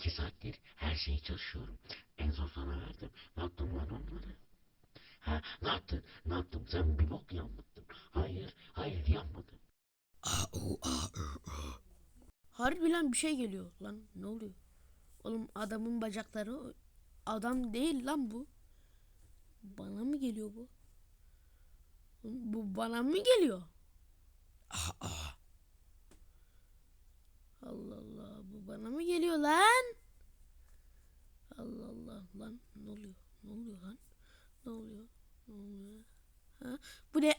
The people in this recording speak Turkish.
2 saattir her şeyi çalışıyorum. En son sana verdim. Ne yaptın lan onları? Ha, ne yaptın? Ne yaptın? Sen bir bok yanmadın. Hayır, hayır yanmadın. Harbi lan bir şey geliyor. Lan ne oluyor? Oğlum adamın bacakları adam değil lan bu. Bana mı geliyor bu? Bu bana mı geliyor? Allah Allah bu bana mı geliyor lan? Allah Allah lan ne oluyor? Ne oluyor lan? Ne oluyor? Ne oluyor? Ha? Bu ne?